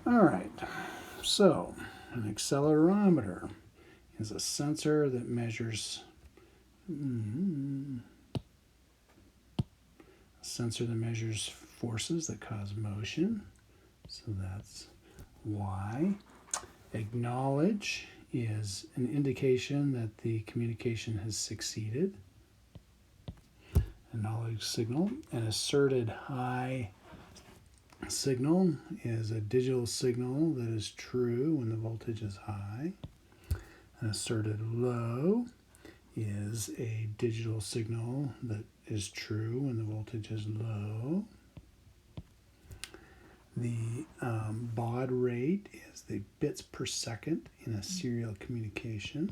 All right, so an accelerometer is a sensor that measures forces that cause motion. So that's Y. Acknowledge is an indication that the communication has succeeded. Acknowledge signal. An asserted high signal is a digital signal that is true when the voltage is high. An asserted low is a digital signal that is true when the voltage is low. The baud rate is the bits per second in a serial communication.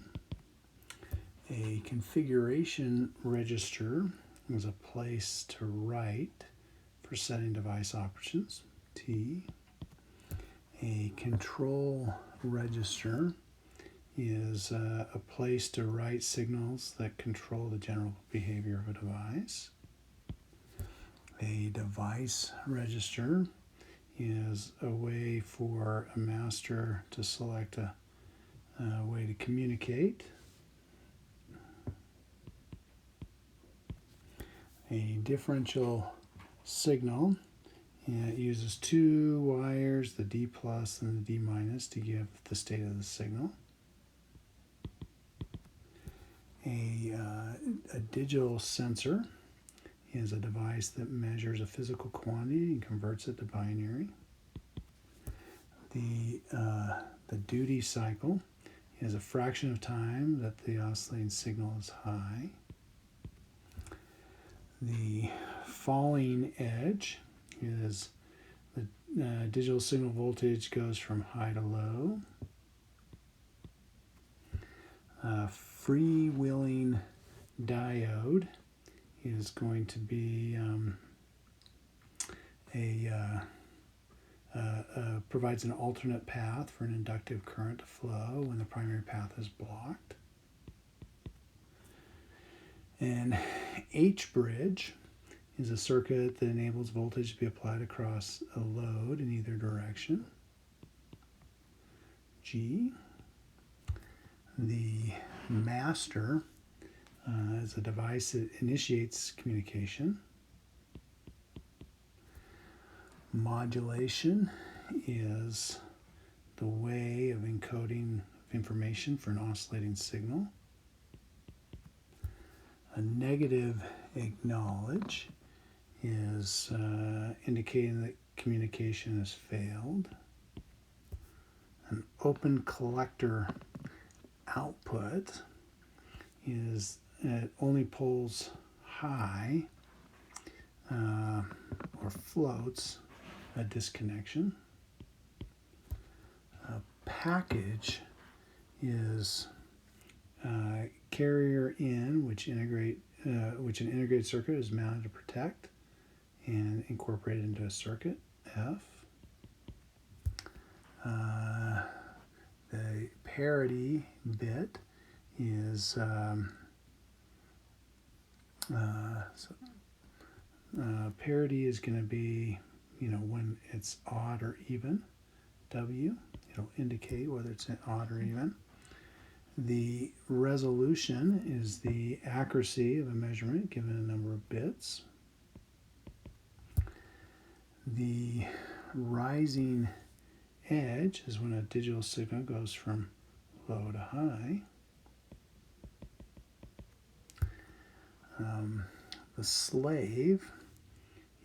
A configuration register is a place to write for setting device operations, T. A control register is a place to write signals that control the general behavior of a device. A device register is a way for a master to select a way to communicate. A differential signal uses two wires, the D plus and the D minus, to give the state of the signal. A digital sensor is a device that measures a physical quantity and converts it to binary. The duty cycle is a fraction of time that the oscillating signal is high. The falling edge is the digital signal voltage goes from high to low. Freewheeling diode is going to be provides an alternate path for an inductive current to flow when the primary path is blocked. An H-bridge is a circuit that enables voltage to be applied across a load in either direction. G. The master is a device that initiates communication. Modulation is the way of encoding information for an oscillating signal. A negative acknowledge is indicating that communication has failed. An open collector output is it only pulls high or floats a disconnection. A package is carrier in which an integrated circuit is mounted to protect and incorporated into a circuit, F. The parity bit is parity is going to be, when it's odd or even, W. It'll indicate whether it's odd or even. The resolution is the accuracy of a measurement given a number of bits. The rising edge is when a digital signal goes from low to high. The slave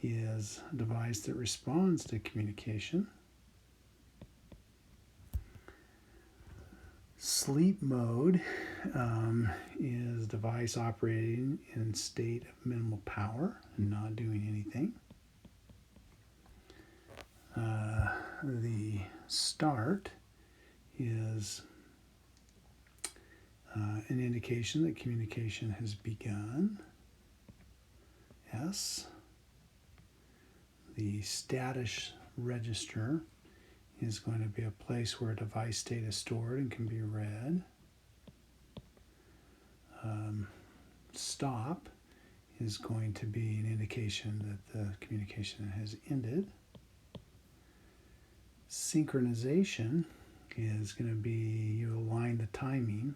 is a device that responds to communication. Sleep mode is a device operating in a state of minimal power and not doing anything. The start is an indication that communication has begun. S. The status register is going to be a place where a device state is stored and can be read. Stop is going to be an indication that the communication has ended. Synchronization is going to be you align the timing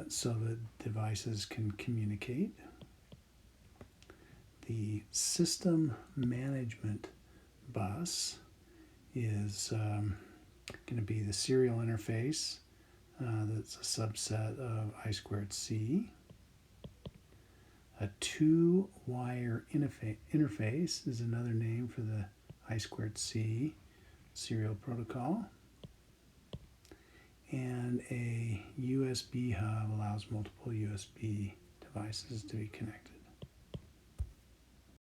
so that devices can communicate. The system management bus is going to be the serial interface that's a subset of I²C. A two-wire interface is another name for the I²C serial protocol. And a USB hub allows multiple USB devices to be connected.